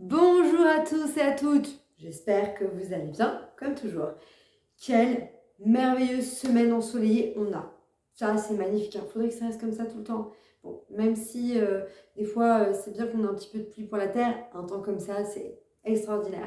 Bonjour à tous et à toutes, j'espère que vous allez bien, comme toujours. Quelle merveilleuse semaine ensoleillée on a. Ça, c'est magnifique, il faudrait que ça reste comme ça tout le temps. Bon, même si des fois, c'est bien qu'on ait un petit peu de pluie pour la terre, un temps comme ça, c'est extraordinaire.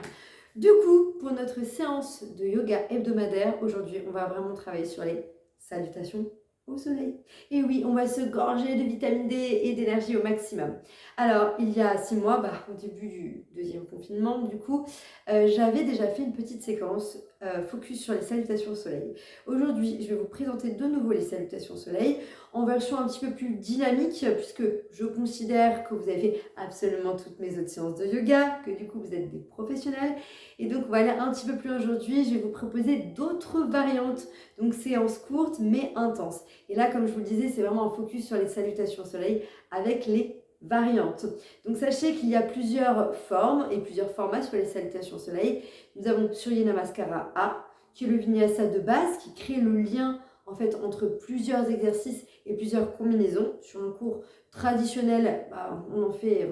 Du coup, pour notre séance de yoga hebdomadaire, aujourd'hui, on va vraiment travailler sur les salutations au soleil. Et oui, on va se gorger de vitamine D et d'énergie au maximum. Alors, il y a 6 mois, au début du deuxième confinement, du coup, j'avais déjà fait une petite séquence focus sur les salutations au soleil. Aujourd'hui, je vais vous présenter de nouveau les salutations au soleil en version un petit peu plus dynamique, puisque je considère que vous avez fait absolument toutes mes autres séances de yoga, que du coup, vous êtes des professionnels. Et donc, on va aller un petit peu plus loin aujourd'hui. Je vais vous proposer d'autres variantes, donc séances courtes mais intenses. Et là, comme je vous le disais, c'est vraiment un focus sur les salutations au soleil avec les variantes. Donc sachez qu'il y a plusieurs formes et plusieurs formats sur les salutations au soleil. Nous avons Surya Namaskara A, qui est le vinyasa de base, qui crée le lien en fait entre plusieurs exercices et plusieurs combinaisons. Sur un cours traditionnel, on en fait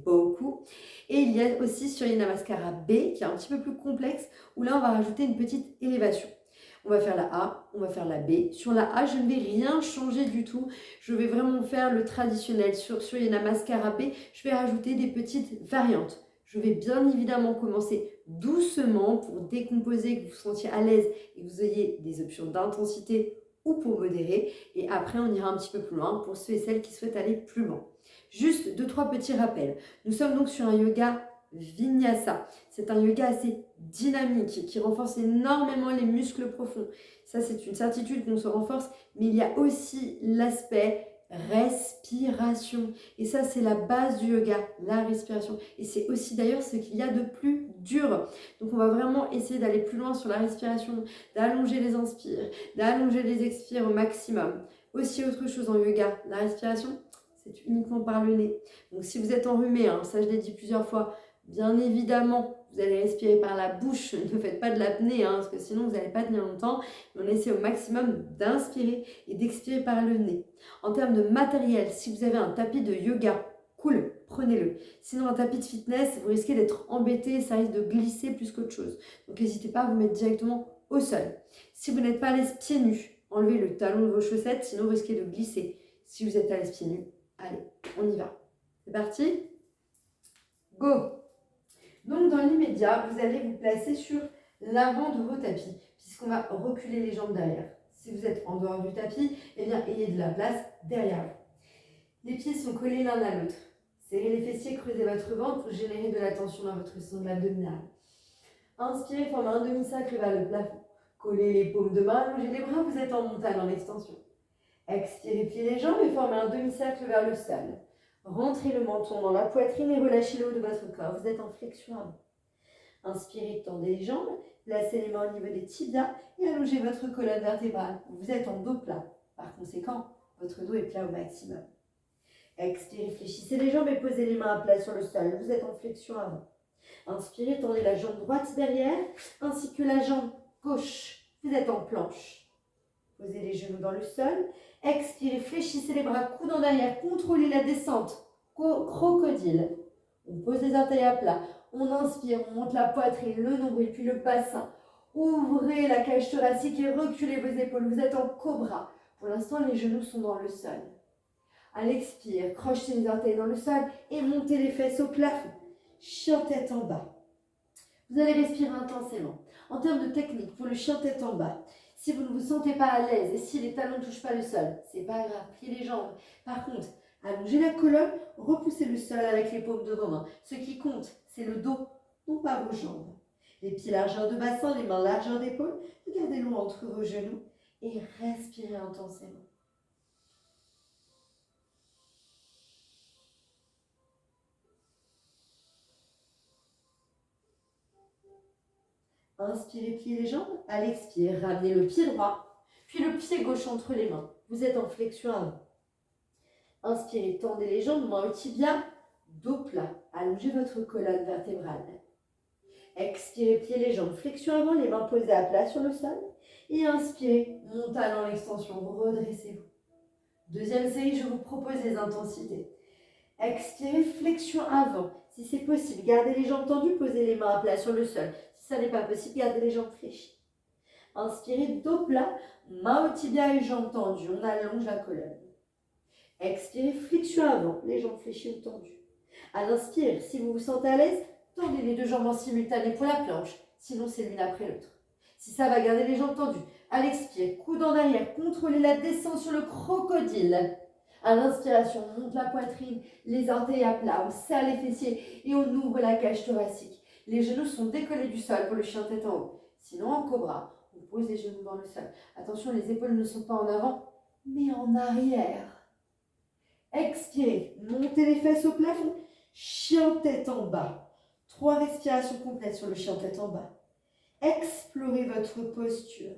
beaucoup. Et il y a aussi Surya Namaskara B, qui est un petit peu plus complexe, où là on va rajouter une petite élévation. On va faire la A, on va faire la B. Sur la A, je ne vais rien changer du tout. Je vais vraiment faire le traditionnel. Sur Surya Namaskara B, je vais rajouter des petites variantes. Je vais bien évidemment commencer doucement pour décomposer, que vous vous sentiez à l'aise et que vous ayez des options d'intensité ou pour modérer. Et après, on ira un petit peu plus loin pour ceux et celles qui souhaitent aller plus loin. Juste 2-3 petits rappels. Nous sommes donc sur un yoga Vinyasa. C'est un yoga assez dynamique qui renforce énormément les muscles profonds. Ça, c'est une certitude qu'on se renforce, mais il y a aussi l'aspect respiration. Et ça, c'est la base du yoga, la respiration. Et c'est aussi d'ailleurs ce qu'il y a de plus dur. Donc, on va vraiment essayer d'aller plus loin sur la respiration, d'allonger les inspires, d'allonger les expires au maximum. Aussi, autre chose en yoga, la respiration, c'est uniquement par le nez. Donc, si vous êtes enrhumé, ça je l'ai dit plusieurs fois, bien évidemment, vous allez respirer par la bouche, ne faites pas de l'apnée, parce que sinon vous n'allez pas tenir longtemps. On essaie au maximum d'inspirer et d'expirer par le nez. En termes de matériel, si vous avez un tapis de yoga, cool, prenez-le. Sinon, un tapis de fitness, vous risquez d'être embêté, ça risque de glisser plus qu'autre chose. Donc n'hésitez pas à vous mettre directement au sol. Si vous n'êtes pas à l'aise pieds nus, enlevez le talon de vos chaussettes, sinon vous risquez de glisser. Si vous êtes à l'aise pieds nus, allez, on y va. C'est parti? Go! Donc, dans l'immédiat, vous allez vous placer sur l'avant de vos tapis, puisqu'on va reculer les jambes derrière. Si vous êtes en dehors du tapis, eh bien, ayez de la place derrière vous. Les pieds sont collés l'un à l'autre. Serrez les fessiers, creusez votre ventre pour générer de la tension dans votre sonde abdominale. Inspirez, formez un demi-cercle vers le plafond. Collez les paumes de main, allongez les bras, vous êtes en montagne en extension. Expirez, pliez les jambes et formez un demi-cercle vers le sol. Rentrez le menton dans la poitrine et relâchez le haut de votre corps. Vous êtes en flexion avant. Inspirez, tendez les jambes, placez les mains au niveau des tibias et allongez votre colonne vertébrale. Vous êtes en dos plat. Par conséquent, votre dos est plat au maximum. Expirez, fléchissez les jambes et posez les mains à plat sur le sol. Vous êtes en flexion avant. Inspirez, tendez la jambe droite derrière ainsi que la jambe gauche. Vous êtes en planche. Posez les genoux dans le sol. Expirez, fléchissez les bras, coude en arrière, contrôlez la descente. Crocodile. On pose les orteils à plat. On inspire, on monte la poitrine, le nombril, puis le bassin. Ouvrez la cage thoracique et reculez vos épaules. Vous êtes en cobra. Pour l'instant, les genoux sont dans le sol. À l'expire, crochetez les orteils dans le sol et montez les fesses au plafond. Chien tête en bas. Vous allez respirer intensément. En termes de technique, pour le chien tête en bas, si vous ne vous sentez pas à l'aise et si les talons ne touchent pas le sol, c'est pas grave, pliez les jambes. Par contre, allongez la colonne, repoussez le sol avec les paumes de vos mains. Ce qui compte, c'est le dos, non pas vos jambes. Les pieds largeur de bassin, les mains largeur d'épaule, gardez l'eau entre vos genoux et respirez intensément. Inspirez, pliez les jambes. À l'expire, ramenez le pied droit, puis le pied gauche entre les mains. Vous êtes en flexion avant. Inspirez, tendez les jambes, mains au tibia, dos plat. Allongez votre colonne vertébrale. Expirez, pliez les jambes, flexion avant, les mains posées à plat sur le sol. Et inspirez, montagne en extension, redressez-vous. Deuxième série, je vous propose les intensités. Expirez, flexion avant. Si c'est possible, gardez les jambes tendues, posez les mains à plat sur le sol. Si ça n'est pas possible, gardez les jambes fléchies. Inspirez, dos plat, mains au tibia et jambes tendues. On allonge la colonne. Expirez, flexion avant, les jambes fléchies ou tendues. À l'inspire, si vous vous sentez à l'aise, tendez les deux jambes en simultané pour la planche. Sinon, c'est l'une après l'autre. Si ça va, gardez les jambes tendues. À l'expire, coude en arrière, contrôlez la descente sur le crocodile. À l'inspiration, on monte la poitrine, les orteils à plat, on serre les fessiers et on ouvre la cage thoracique. Les genoux sont décollés du sol pour le chien tête en haut. Sinon, en cobra, on pose les genoux dans le sol. Attention, les épaules ne sont pas en avant, mais en arrière. Expirez, montez les fesses au plafond, chien tête en bas. 3 respirations complètes sur le chien tête en bas. Explorez votre posture.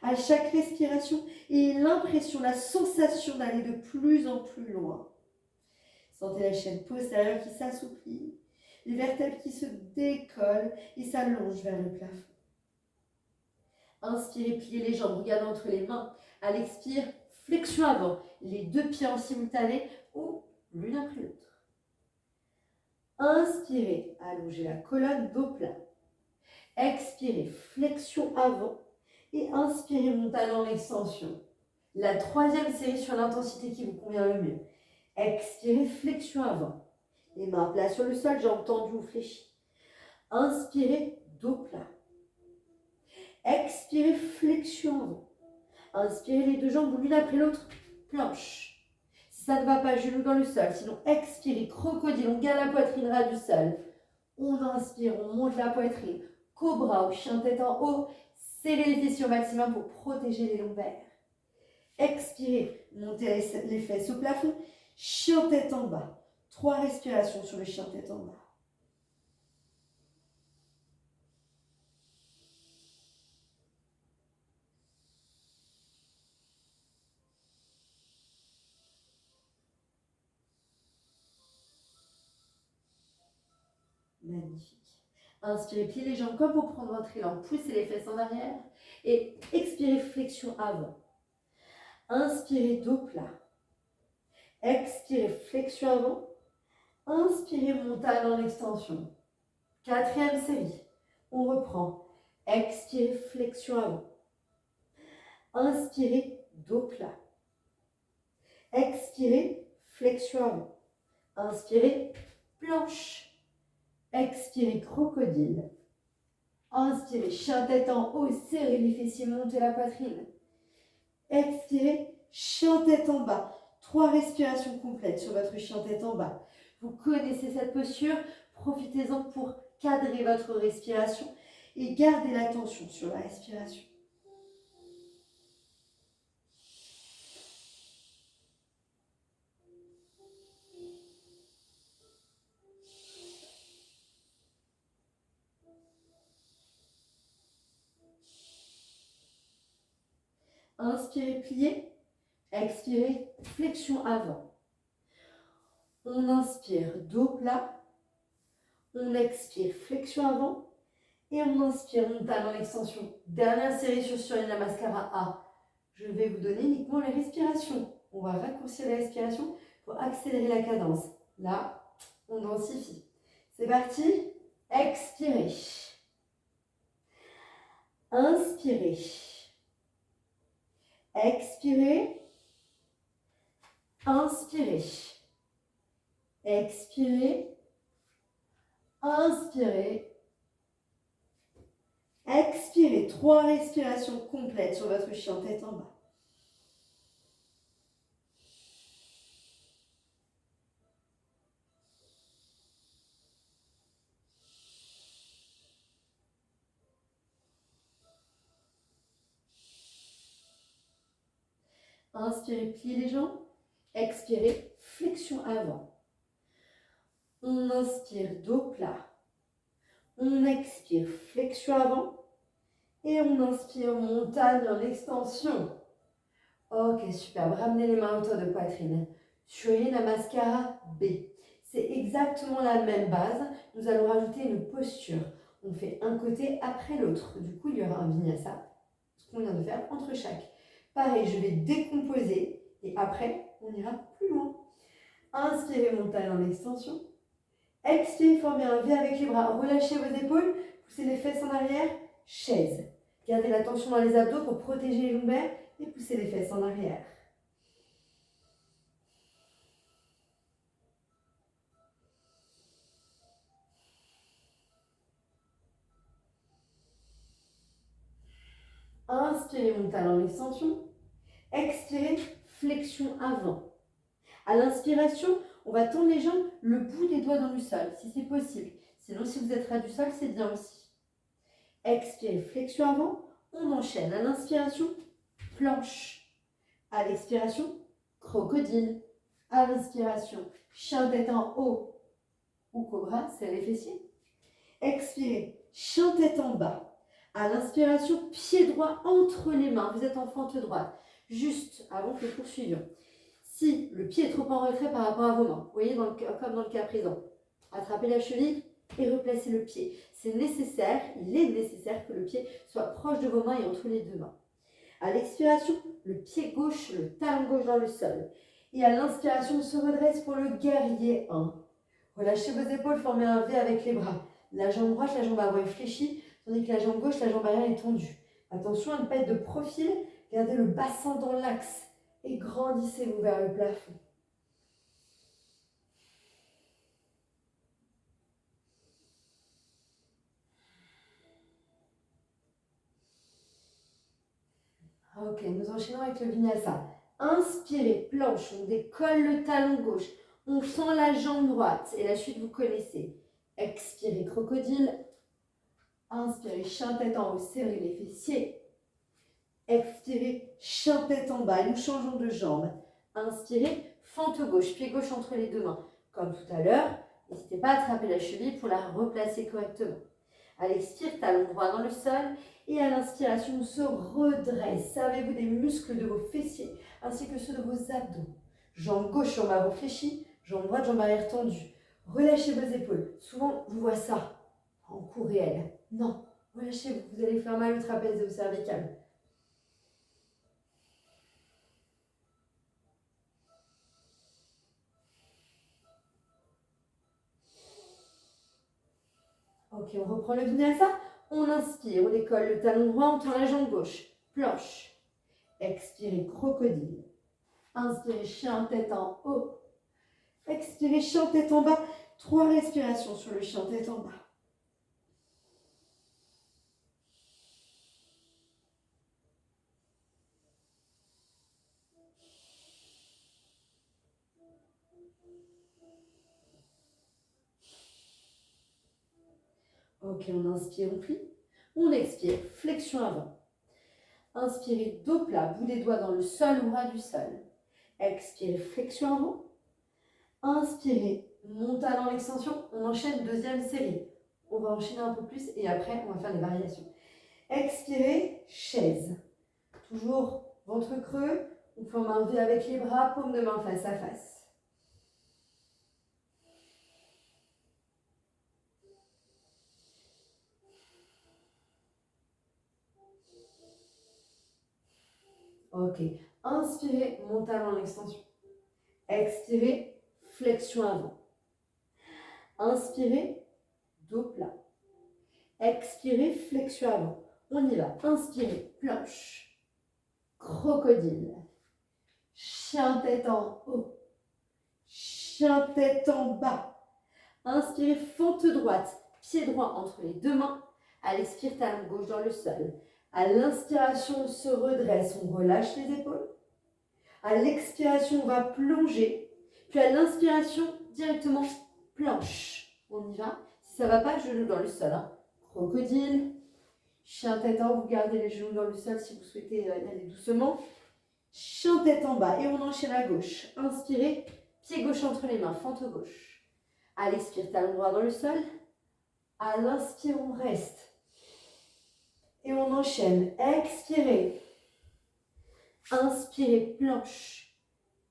À chaque respiration, ayez l'impression, la sensation d'aller de plus en plus loin. Sentez la chaîne postérieure qui s'assouplit, les vertèbres qui se décollent et s'allongent vers le plafond. Inspirez, pliez les jambes, regardez entre les mains. À l'expire, flexion avant, les deux pieds en simultané ou l'une après l'autre. Inspirez, allongez la colonne, dos plat. Expirez, flexion avant et inspirez, montagne en extension. La 3e série sur l'intensité qui vous convient le mieux. Expirez, flexion avant. Les mains à plat sur le sol, jambes tendues ou fléchies. Inspirez, dos plat. Expirez, flexion avant. Inspirez les deux jambes l'une après l'autre, planche. Si ça ne va pas, genoux dans le sol. Sinon, expirez, crocodile, on garde la poitrine ras du sol. On inspire, on monte la poitrine. Cobra ou chien tête en haut. Serrez les fessiers au maximum pour protéger les lombaires. Expirez, montez les fesses au plafond. Chien tête en bas. 3 respirations sur le chien tête en bas. Magnifique. Inspirez, pliez les jambes comme pour prendre votre élan. Poussez les fesses en arrière. Et expirez, flexion avant. Inspirez, dos plat. Expirez, flexion avant. Inspirez, montagne en extension. 4e série. On reprend. Expirez, flexion avant. Inspirez, dos plat. Expirez, flexion avant. Inspirez, planche. Expirez, crocodile. Inspirez, chien tête en haut, serrez les fessiers, montez la poitrine. Expirez, chien tête en bas. 3 respirations complètes sur votre chien tête en bas. Vous connaissez cette posture, profitez-en pour cadrer votre respiration et gardez l'attention sur la respiration. Inspirez, pliez. Expirez, flexion avant. On inspire, dos plat. On expire, flexion avant. Et on inspire, montagne en extension. Dernière série sur Surya Namaskara A. Je vais vous donner uniquement les respirations. On va raccourcir les respirations pour accélérer la cadence. Là, on densifie. C'est parti. Expirez. Inspirez. Expirez. Inspirez. Expirez. Inspirez. Expirez. 3 respirations complètes sur votre chien tête en bas. Inspirez, pliez les jambes. Expirez, flexion avant. On inspire, dos plat. On expire, flexion avant. Et on inspire, montagne en extension. Ok, superbe. Ramenez les mains autour de poitrine. Surya Namaskara B. C'est exactement la même base. Nous allons rajouter une posture. On fait un côté après l'autre. Du coup, il y aura un vinyasa, ce qu'on vient de faire entre chaque. Pareil, je vais décomposer et après, on ira plus loin. Inspirez, montagne en extension. Expirez, formez un V avec les bras. Relâchez vos épaules, poussez les fesses en arrière, chaise. Gardez la tension dans les abdos pour protéger les lombaires et poussez les fesses en arrière. Inspirez, mon talon en extension. Expirez, flexion avant. À l'inspiration, on va tendre les jambes, le bout des doigts dans le sol, si c'est possible. Sinon, si vous êtes ras du sol, c'est bien aussi. Expirez, flexion avant. On enchaîne. À l'inspiration, planche. À l'expiration, crocodile. À l'inspiration, chien tête en haut ou cobra, c'est les fessiers. Expirez, chien tête en bas. À l'inspiration, pied droit entre les mains. Vous êtes en fente droite. Juste avant que nous poursuivions. Si le pied est trop en retrait par rapport à vos mains, vous voyez, comme dans le cas présent, attrapez la cheville et replacez le pied. C'est nécessaire, il est nécessaire que le pied soit proche de vos mains et entre les deux mains. À l'expiration, le pied gauche, le talon gauche dans le sol. Et à l'inspiration, on se redresse pour le guerrier 1. Relâchez vos épaules, formez un V avec les bras. La jambe droite, la jambe avant est fléchie, tandis que la jambe gauche, la jambe arrière est tendue. Attention à ne pas être de profil, gardez le bassin dans l'axe et grandissez-vous vers le plafond. Ok, nous enchaînons avec le vinyasa. Inspirez, planche, on décolle le talon gauche. On sent la jambe droite et la chute, vous connaissez. Expirez, crocodile. Inspirez, chien tête en haut, serrez les fessiers. Expirez, chien tête en bas, nous changeons de jambe. Inspirez, fente gauche, pied gauche entre les deux mains. Comme tout à l'heure, n'hésitez pas à attraper la cheville pour la replacer correctement. À l'expire, talon droit dans le sol. Et à l'inspiration, on se redresse. Servez-vous des muscles de vos fessiers ainsi que ceux de vos abdos. Jambe gauche, jambe avant fléchie. Jambe droite, jambe arrière tendue. Relâchez vos épaules. Souvent, je vois ça en cours réel. Non, relâchez-vous. Vous allez faire mal au trapèze et au cervical. Ok, on reprend le vinyasa. On inspire, on décolle le talon droit, on tend la jambe gauche. Planche. Expirez, crocodile. Inspirez, chien tête en haut. Expirez, chien tête en bas. 3 respirations sur le chien tête en bas. Ok, on inspire, on plie. On expire, flexion avant. Inspirez, dos plat, bout des doigts dans le sol ou ras du sol. Expirez, flexion avant. Inspirez, monte à l'extension. On enchaîne, deuxième série. On va enchaîner un peu plus et après, on va faire des variations. Expirez, chaise. Toujours ventre creux. On forme un V avec les bras, paume de main face à face. Ok. Inspirez, mon talon en extension. Expirez, flexion avant. Inspirez, dos plat. Expirez, flexion avant. On y va. Inspirez, planche. Crocodile. Chien tête en haut. Chien tête en bas. Inspirez, fente droite. Pied droit entre les deux mains. À l'expire, talon gauche dans le sol. À l'inspiration, on se redresse, on relâche les épaules. À l'expiration, on va plonger. Puis à l'inspiration, directement planche. On y va. Si ça ne va pas, genoux dans le sol. Hein. Crocodile. Chien tête en haut, vous gardez les genoux dans le sol si vous souhaitez y aller doucement. Chien tête en bas et on enchaîne à gauche. Inspirez, pied gauche entre les mains, fente gauche. À l'expire, talon droit dans le sol. À l'inspire, on reste. Et on enchaîne. Expirez. Inspirez, planche.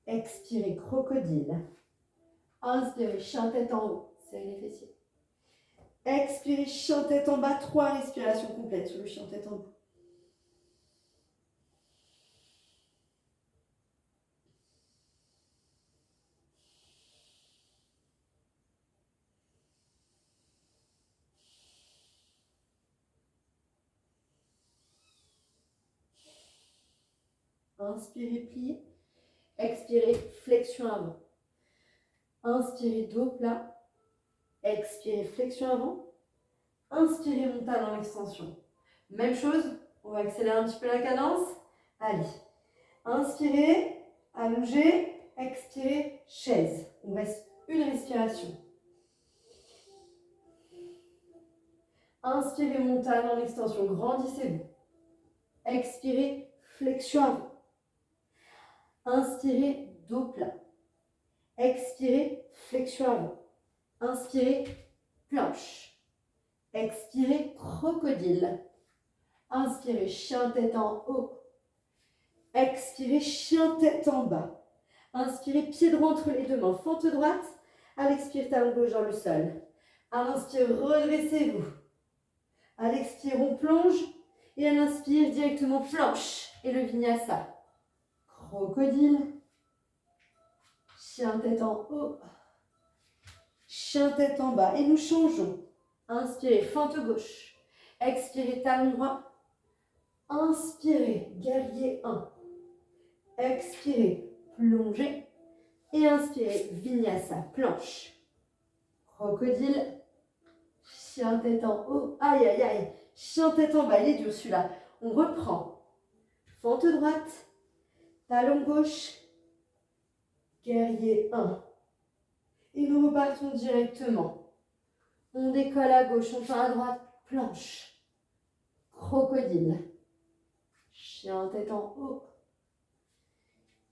Expirez, crocodile. Inspirez, chien tête en haut. Serrez les fessiers. Expirez, chien tête en bas. 3 respirations complètes sur le chien tête en haut. Inspirez, pliez. Expirez, flexion avant. Inspirez, dos plat. Expirez, flexion avant. Inspirez, montez dans l'extension. Même chose, on va accélérer un petit peu la cadence. Allez, inspirez, allongez, expirez, chaise. On reste une respiration. Inspirez, montez dans l'extension, grandissez-vous. Expirez, flexion avant. Inspirez, dos plat. Expirez, flexion avant. Inspirez, planche. Expirez, crocodile. Inspirez, chien tête en haut. Expirez, chien tête en bas. Inspirez, pied droit entre les deux mains, fente droite. À l'expire, talon gauche dans le sol. À l'inspire, redressez-vous. À l'expire, on plonge. Et à l'inspire, directement planche. Et le vinyasa. Crocodile. Chien tête en haut. Chien tête en bas. Et nous changeons. Inspirez, fente gauche. Expirez, talon droit. Inspirez, guerrier 1. Expirez, plongez. Et inspirez, vinyasa, planche. Crocodile. Chien tête en haut. Aïe, aïe, aïe. Chien tête en bas. Il est dur celui-là. On reprend. Fente droite. Talon gauche. Guerrier 1. Et nous repartons directement. On décolle à gauche, on tend à droite. Planche. Crocodile. Chien tête en haut.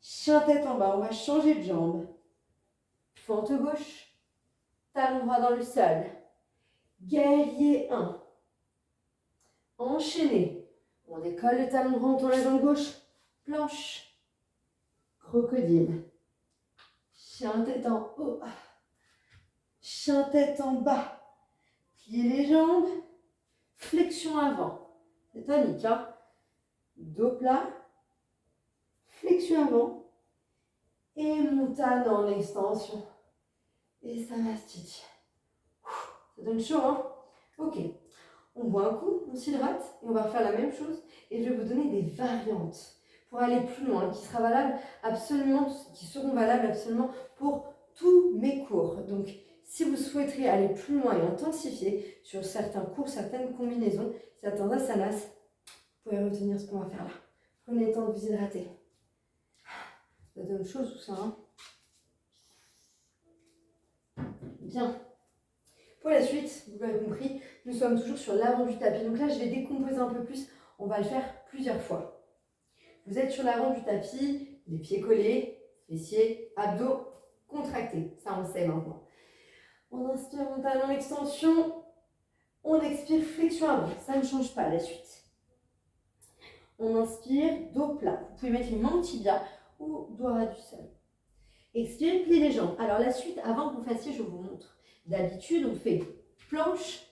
Chien tête en bas. On va changer de jambe. Fente gauche. Talon droit dans le sol. Guerrier 1. Enchaîné. On décolle le talon droit, on tourne la jambe gauche. Planche. Crocodile. Chien tête en haut. Chien tête en bas. Pliez les jambes. Flexion avant. C'est tonique, hein? Dos plat. Flexion avant. Et montane en extension. Et ça mastique. Ça donne chaud, hein? Ok. On boit un coup, on s'hydrate et on va faire la même chose. Et je vais vous donner des variantes pour aller plus loin, qui seront valables absolument pour tous mes cours. Donc, si vous souhaiterez aller plus loin et intensifier sur certains cours, certaines combinaisons, certains asanas, vous pouvez retenir ce qu'on va faire là. Prenez le temps de vous hydrater. Ça donne chaud tout ça, hein? Bien. Pour la suite, vous l'avez compris, nous sommes toujours sur l'avant du tapis. Donc là, je vais décomposer un peu plus. On va le faire plusieurs fois. Vous êtes sur l'avant du tapis, les pieds collés, fessiers, abdos contractés. Ça, on le sait maintenant. On inspire, on talon extension. On expire, flexion avant. Ça ne change pas la suite. On inspire, dos plat. Vous pouvez mettre les mains au tibia ou doigt ras du sol. Expirez, pliez les jambes. Alors la suite, avant que vous fassiez, je vous montre. D'habitude, on fait planche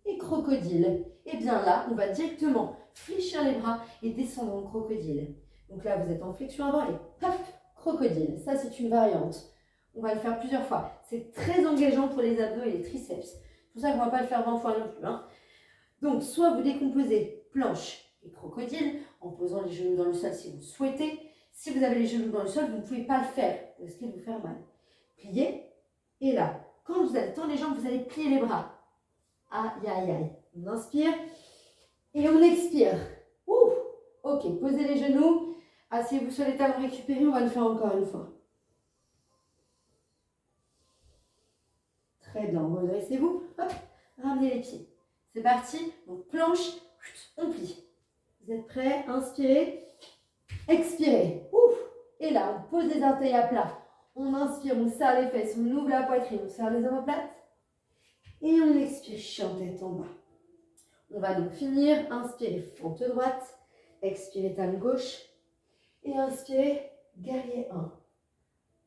et crocodile. Et bien là, on va directement fléchir les bras et descendre en crocodile. Donc là, vous êtes en flexion avant et paf, crocodile. Ça, c'est une variante. On va le faire plusieurs fois. C'est très engageant pour les abdos et les triceps. C'est pour ça qu'on ne va pas le faire 20 fois non plus, hein. Donc, soit vous décomposez planche et crocodile en posant les genoux dans le sol si vous souhaitez. Si vous avez les genoux dans le sol, vous ne pouvez pas le faire. Vous risquez de vous faire mal. Pliez. Et là, quand vous allez tendre les jambes, vous allez plier les bras. Aïe, aïe, aïe. On inspire et on expire. Ouh. Ok, posez les genoux. Asseyez-vous sur les talons récupérés. On va le faire encore une fois. Très bien. Redressez-vous. Hop. Ramenez les pieds. C'est parti. Donc, planche. On plie. Vous êtes prêts? Inspirez. Expirez. Ouf. Et là, on pose les orteils à plat. On inspire, on serre les fesses, on ouvre la poitrine, on serre les omoplates. Et on expire, chien tête en bas. On va donc finir. Inspirez, fente droite. Expirez, talon gauche. Et inspirez, guerrier 1.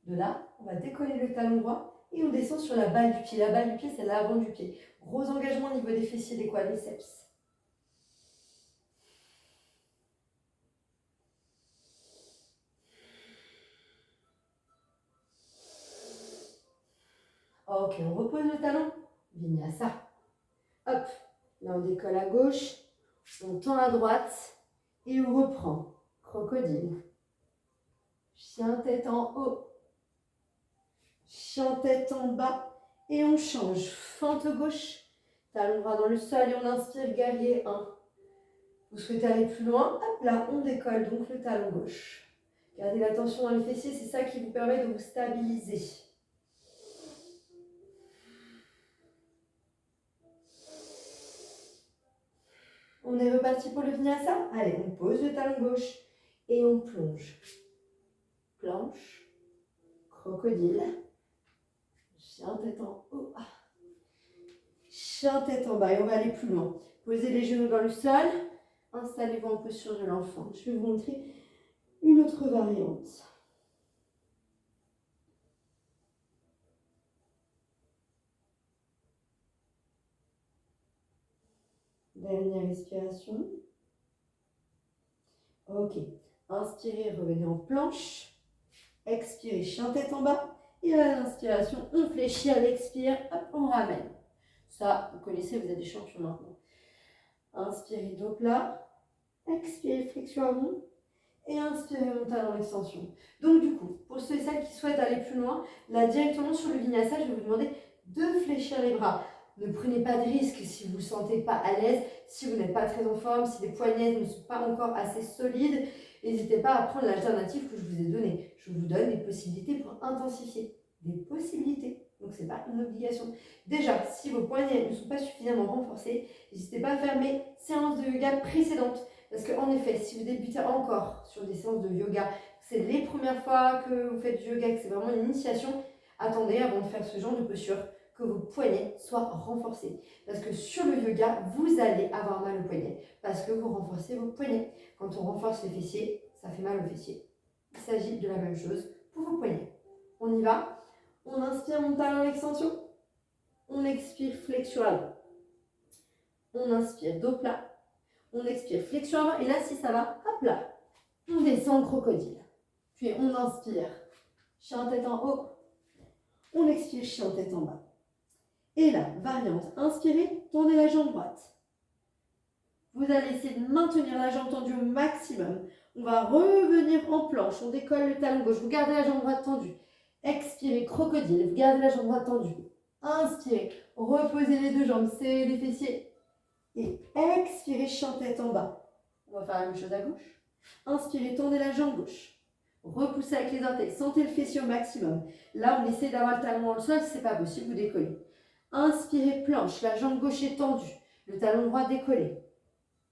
De là, on va décoller le talon droit et on descend sur la balle du pied. La balle du pied, c'est l'avant du pied. Gros engagement au niveau des fessiers, des quadriceps. Ok, on repose le talon. Vinyasa. Hop. Là, on décolle à gauche. On tend à droite. Et on reprend. Crocodile. chien tête en haut, chien tête en bas. Et on change. Fente gauche, talon droit dans le sol et on inspire, guerrier 1. Vous souhaitez aller plus loin, hop là, on décolle donc le talon gauche. Gardez la tension dans les fessiers, c'est ça qui vous permet de vous stabiliser. On est reparti pour le vinyasa. Allez, on pose le talon gauche et on plonge. Planche, crocodile, chien tête en haut, chien tête en bas. Et on va aller plus loin. Posez les genoux dans le sol. Installez-vous en posture de l'enfant. Je vais vous montrer une autre variante. Dernière respiration. Ok. Inspirez, revenez en planche. Expirez, chien tête en bas. Et à l'inspiration, on fléchit. À l'expire, hop, on ramène. Ça, vous connaissez, vous êtes des champions maintenant. Inspirez, dos plat. Expirez, flexion avant. Et inspirez, montez dans l'extension. Donc du coup, pour ceux et celles qui souhaitent aller plus loin, là directement sur le vinyasa, je vais vous demander de fléchir les bras. Ne prenez pas de risque si vous ne vous sentez pas à l'aise, si vous n'êtes pas très en forme, si les poignets ne sont pas encore assez solides. N'hésitez pas à prendre l'alternative que je vous ai donnée. Je vous donne des possibilités pour intensifier. Des possibilités. Donc ce n'est pas une obligation. Déjà, si vos poignets ne sont pas suffisamment renforcés, n'hésitez pas à faire mes séances de yoga précédentes. Parce qu'en effet, si vous débutez encore sur des séances de yoga, c'est les premières fois que vous faites du yoga, que c'est vraiment une initiation, attendez avant de faire ce genre de posture, que vos poignets soient renforcés. Parce que sur le yoga, vous allez avoir mal aux poignets, parce que vous renforcez vos poignets. Quand on renforce les fessiers, ça fait mal aux fessiers. Il s'agit de la même chose pour vos poignets. On y va. On inspire, mon talon à l'extension. On expire, flexion avant. On inspire, dos plat. On expire, flexion avant. Et là, si ça va, hop là, on descend, crocodile. Puis on inspire, chien tête en haut. On expire, chien tête en bas. Et là, variante, inspirez, tendez la jambe droite. Vous allez essayer de maintenir la jambe tendue au maximum. On va revenir en planche. On décolle le talon gauche. Vous gardez la jambe droite tendue. Expirez, crocodile. Vous gardez la jambe droite tendue. Inspirez, reposez les deux jambes, serrez les fessiers. Et expirez, chien tête en bas. On va faire la même chose à gauche. Inspirez, tendez la jambe gauche. Repoussez avec les orteils. Sentez le fessier au maximum. Là, on essaie d'avoir le talon dans le sol. Si ce n'est pas possible, vous décollez. Inspirez, planche. La jambe gauche est tendue. Le talon droit décollé.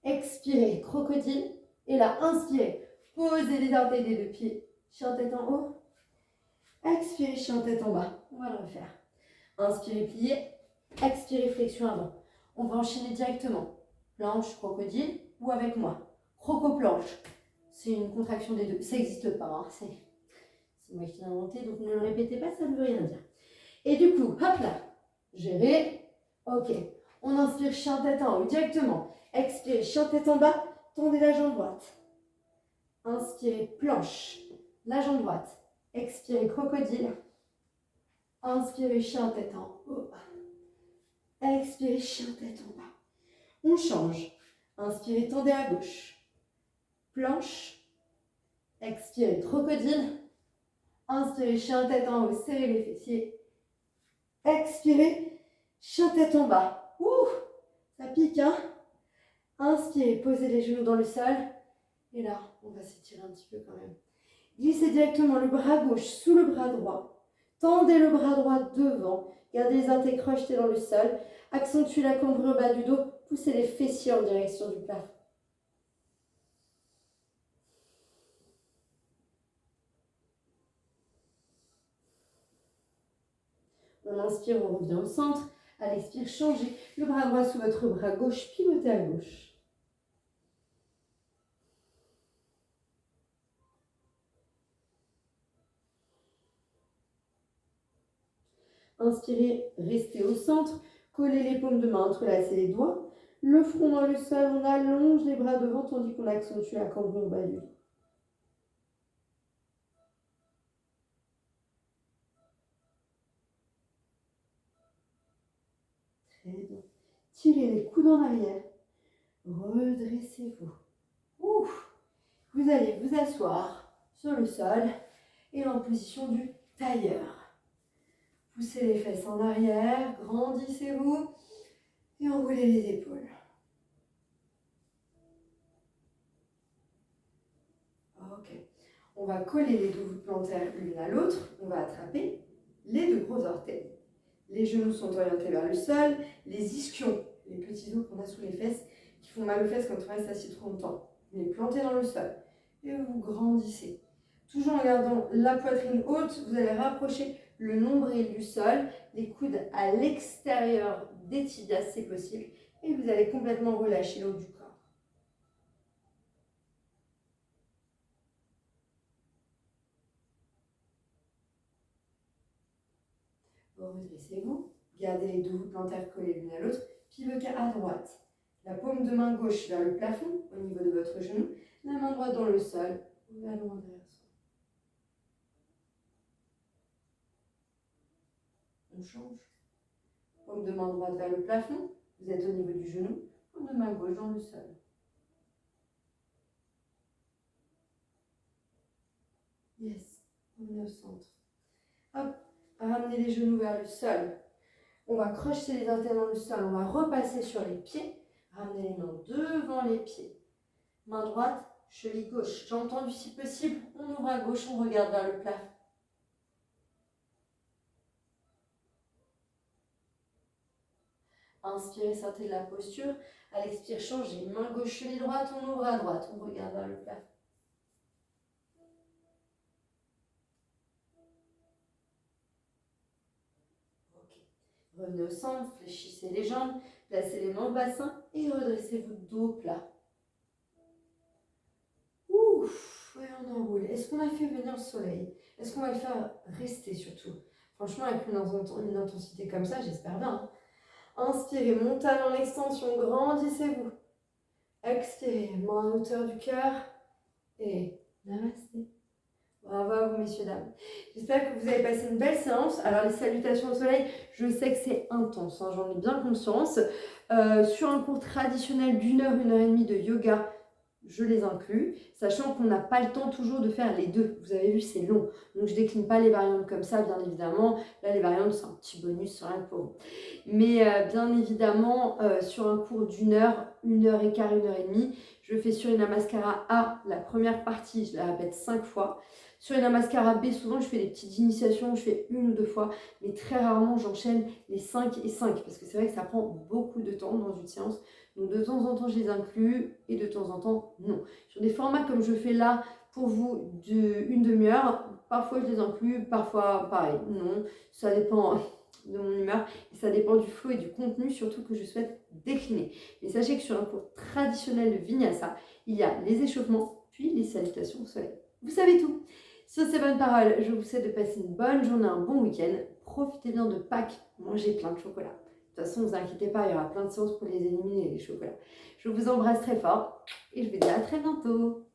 Expirez, crocodile. Et là, inspirez. Posez les orteils des deux pieds. Chien tête en haut. Expirez, chien tête en bas. On va le refaire. Inspirez, pliez. Expirez, flexion avant. On va enchaîner directement. Planche, crocodile ou avec moi. Croco-planche. C'est une contraction des deux. Ça n'existe pas. Hein. C'est moi qui l'ai inventé, donc ne le répétez pas, ça ne veut rien dire. Et du coup, hop là. Gérez. Ok. On inspire, chien tête en haut directement. Expirez, chien tête en bas. Tendez la jambe droite. Inspirez, planche. La jambe droite. Expirez, crocodile. Inspirez, chien tête en haut. Expirez, chien tête en bas. On change. Inspirez, tendez à gauche. Planche. Expirez, crocodile. Inspirez, chien tête en haut, serrez les fessiers. Expirez, chien tête en bas. Ouh, ça pique, hein? Inspirez, posez les genoux dans le sol. Et là, on va s'étirer un petit peu quand même. Glissez directement le bras gauche sous le bras droit. Tendez le bras droit devant. Gardez les orteils crochetés dans le sol. Accentuez la cambrure au bas du dos. Poussez les fessiers en direction du plafond. On inspire, on revient au centre. À l'expire, changez le bras droit sous votre bras gauche, pivotez à gauche. Inspirez, restez au centre. Collez les paumes de main, entrelacez les doigts. Le front dans le sol, on allonge les bras devant tandis qu'on accentue la cambrure au bas du dos. Très bien. Tirez les coudes en arrière. Redressez-vous. Ouf. Vous allez vous asseoir sur le sol et en position du tailleur. Poussez les fesses en arrière, grandissez-vous et enroulez les épaules. Ok. On va coller les deux voûtes plantaires l'une à l'autre. On va attraper les deux gros orteils. Les genoux sont orientés vers le sol. Les ischions, les petits os qu'on a sous les fesses, qui font mal aux fesses quand on reste assis trop longtemps. Vous les plantez dans le sol et vous grandissez. Toujours en gardant la poitrine haute, vous allez rapprocher le nombril du sol, les coudes à l'extérieur des tibias, c'est possible, et vous allez complètement relâcher le haut du corps. Redressez-vous, gardez les deux voûtes plantaires collées l'une à l'autre, pivotez à droite. La paume de main gauche vers le plafond, au niveau de votre genou, la main droite dans le sol, ou à loin derrière soi. On change. Paume de main droite vers le plafond, vous êtes au niveau du genou, paume de main gauche dans le sol. Yes, revenez au centre. Hop, ramenez les genoux vers le sol. On va crocheter les orteils dans le sol, on va repasser sur les pieds. Ramenez les mains devant les pieds. Main droite, cheville gauche. Jambes tendues si possible, on ouvre à gauche, on regarde vers le plafond. Inspirez, sortez de la posture. À l'expire, changez. Main gauche, cheville droite, on ouvre à droite, on regarde vers le plafond. Revenez au centre, fléchissez les jambes, placez les mains au bassin et redressez-vous dos plat. Ouf, et on enroule. Est-ce qu'on a fait venir le soleil? Est-ce qu'on va le faire rester surtout? Franchement, avec une intensité comme ça, j'espère bien. Inspirez, montagne en extension, grandissez-vous. Expirez, main à hauteur du cœur et namasté. Bravo à vous, messieurs, dames. J'espère que vous avez passé une belle séance. Alors, les salutations au soleil, je sais que c'est intense, hein, j'en ai bien conscience. Sur un cours traditionnel d'1 heure, 1 heure et demie de yoga, je les inclus, sachant qu'on n'a pas le temps toujours de faire les deux. Vous avez vu, c'est long. Donc, je ne décline pas les variantes comme ça, bien évidemment. Là, les variantes, c'est un petit bonus sur un cours. Mais bien évidemment, sur un cours d'1 heure, 1 heure et quart, 1 heure et demie, je fais sur une Namaskara A, la première partie, je la répète 5 fois. Sur une Namaskara B, souvent je fais des petites initiations, je fais 1 ou 2 fois, mais très rarement j'enchaîne les 5 et 5, parce que c'est vrai que ça prend beaucoup de temps dans une séance. Donc de temps en temps je les inclus, et de temps en temps non. Sur des formats comme je fais là, pour vous, d'une demi-heure, parfois je les inclus, parfois pareil, non. Ça dépend de mon humeur, et ça dépend du flow et du contenu, surtout que je souhaite décliner. Mais sachez que sur un cours traditionnel de Vinyasa, il y a les échauffements, puis les salutations au soleil. Vous savez tout. Sur ces bonnes paroles, je vous souhaite de passer une bonne journée, un bon week-end. Profitez bien de Pâques, mangez plein de chocolat. De toute façon, ne vous inquiétez pas, il y aura plein de séances pour les éliminer, les chocolats. Je vous embrasse très fort et je vous dis à très bientôt.